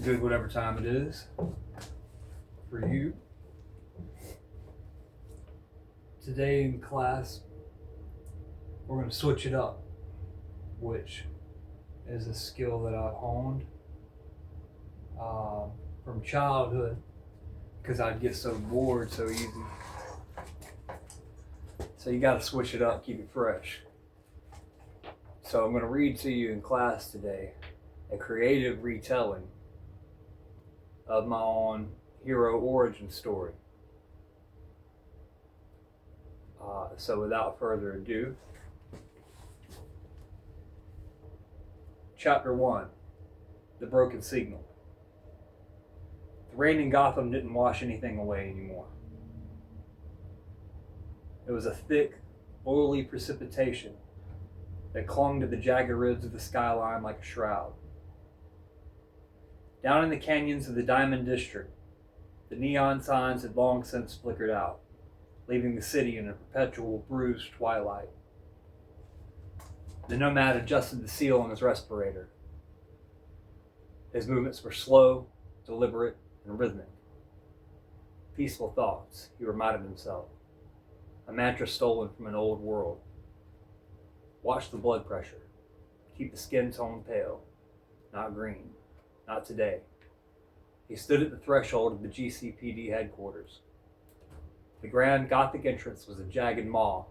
good whatever time it is for you. Today in class, we're going to switch it up, which is a skill that I've honed from childhood because I'd get so bored so easy. So you got to switch it up, keep it fresh. So I'm going to read to you in class today a creative retelling of my own hero origin story. So without further ado, Chapter 1, The Broken Signal. The rain in Gotham didn't wash anything away anymore. It was a thick, oily precipitation that clung to the jagged ribs of the skyline like a shroud. Down in the canyons of the Diamond District, the neon signs had long since flickered out, leaving the city in a perpetual bruised twilight. The Nomad adjusted the seal on his respirator. His movements were slow, deliberate, and rhythmic. Peaceful thoughts, he reminded himself. A mantra stolen from an old world. Watch the blood pressure. Keep the skin tone pale. Not green. Not today. He stood at the threshold of the GCPD headquarters. The grand Gothic entrance was a jagged maw.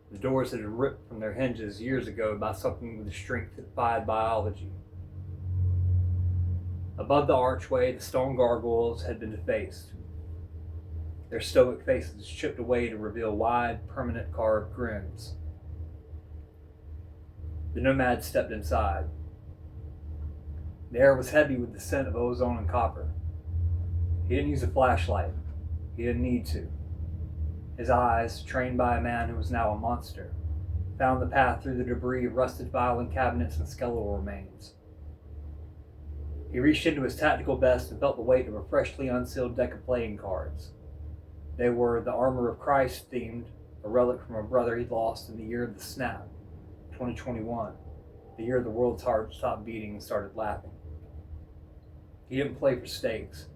The doors had been ripped from their hinges years ago by something with a strength that defied biology. Above the archway, the stone gargoyles had been defaced, their stoic faces chipped away to reveal wide, permanent carved grins. The Nomad stepped inside. The air was heavy with the scent of ozone and copper. He didn't use a flashlight. He didn't need to. His eyes, trained by a man who was now a monster, found the path through the debris of rusted filing cabinets and skeletal remains. He reached into his tactical vest and felt the weight of a freshly unsealed deck of playing cards. They were the Armor of Christ themed, a relic from a brother he'd lost in the year of the snap, 2021, the year the world's heart stopped beating and started laughing. He didn't play for stakes.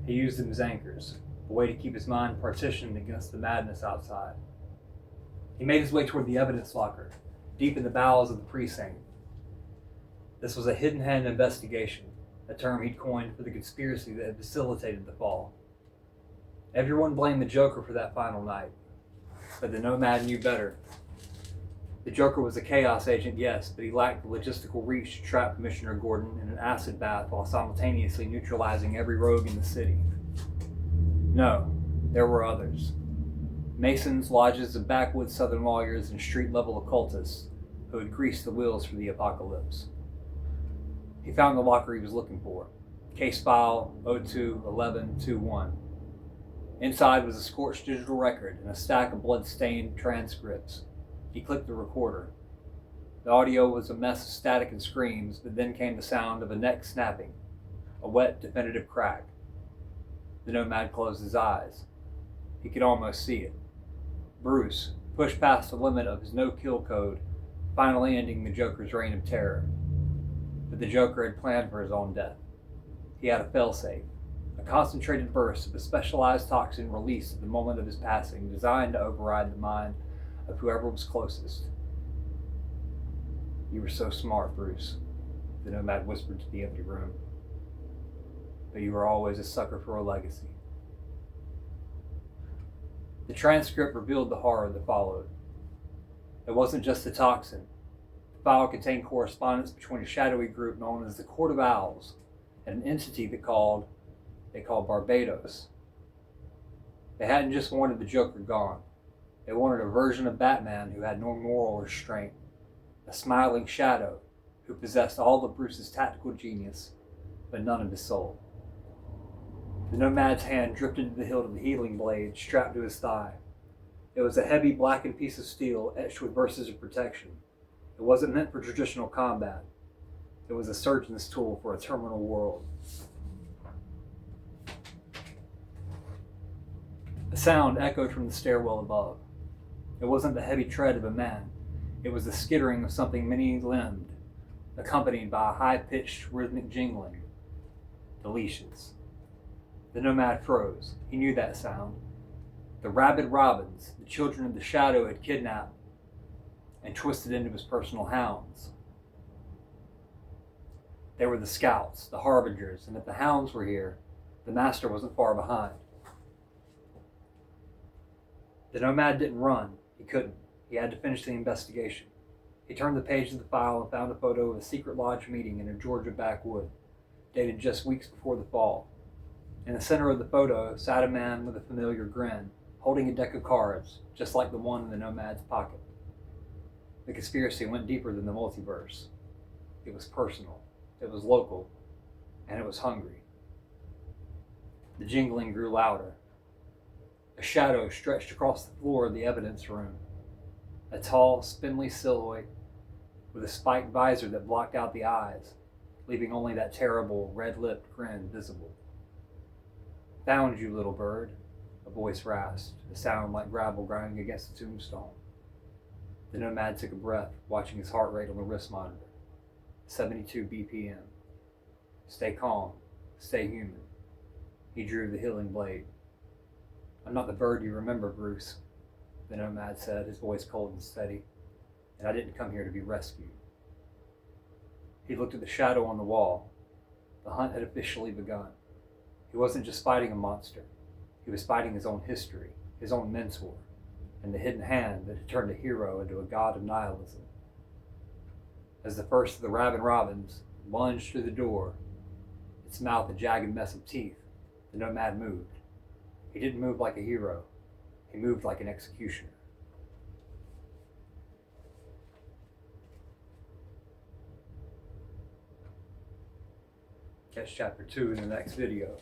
He used them as anchors, a way to keep his mind partitioned against the madness outside. He made his way toward the evidence locker, deep in the bowels of the precinct. This was a hidden hand investigation, a term he'd coined for the conspiracy that had facilitated the fall. Everyone blamed the Joker for that final night, but the Nomad knew better. The Joker was a chaos agent, yes, but he lacked the logistical reach to trap Commissioner Gordon in an acid bath while simultaneously neutralizing every rogue in the city. No, there were others. Masons, lodges of backwoods southern lawyers, and street-level occultists who had greased the wheels for the apocalypse. He found the locker he was looking for, case file 02-11-21. Inside was a scorched digital record and a stack of blood-stained transcripts. He clicked the recorder. The audio was a mess of static and screams, but then came the sound of a neck snapping, a wet, definitive crack. The Nomad closed his eyes. He could almost see it. Bruce pushed past the limit of his no-kill code, finally ending the Joker's reign of terror. But the Joker had planned for his own death. He had a failsafe, a concentrated burst of a specialized toxin released at the moment of his passing, designed to override the mind of whoever was closest. You were so smart, Bruce, the Nomad whispered to the empty room. But you were always a sucker for a legacy. The transcript revealed the horror that followed. It wasn't just the toxin. The file contained correspondence between a shadowy group known as the Court of Owls and an entity they called Barbados. They hadn't just wanted the Joker gone. They wanted a version of Batman who had no moral restraint, a smiling shadow who possessed all of Bruce's tactical genius, but none of his soul. The Nomad's hand drifted to the hilt of the healing blade strapped to his thigh. It was a heavy blackened piece of steel etched with verses of protection. It wasn't meant for traditional combat. It was a surgeon's tool for a terminal world. A sound echoed from the stairwell above. It wasn't the heavy tread of a man. It was the skittering of something many-limbed, accompanied by a high-pitched rhythmic jingling. The leashes. The Nomad froze. He knew that sound. The rabid robins the children of the shadow had kidnapped and twisted into his personal hounds. They were the scouts, the harbingers, and if the hounds were here, the master wasn't far behind. The Nomad didn't run. He couldn't. He had to finish the investigation. He turned the page of the file and found a photo of a secret lodge meeting in a Georgia backwood, dated just weeks before the fall. In the center of the photo sat a man with a familiar grin, holding a deck of cards, just like the one in the Nomad's pocket. The conspiracy went deeper than the multiverse. It was personal, it was local, and it was hungry. The jingling grew louder. A shadow stretched across the floor of the evidence room. A tall, spindly silhouette with a spiked visor that blocked out the eyes, leaving only that terrible, red-lipped grin visible. "Found you, little bird," a voice rasped, a sound like gravel grinding against a tombstone. The Nomad took a breath, watching his heart rate on the wrist monitor. 72 BPM. Stay calm. Stay human. He drew the healing blade. "I'm not the bird you remember, Bruce," the Nomad said, his voice cold and steady, "and I didn't come here to be rescued." He looked at the shadow on the wall. The hunt had officially begun. He wasn't just fighting a monster. He was fighting his own history, his own mentor, and the hidden hand that had turned a hero into a god of nihilism. As the first of the rabid robins lunged through the door, its mouth a jagged mess of teeth, the Nomad moved. He didn't move like a hero. He moved like an executioner. Catch chapter 2 in the next video.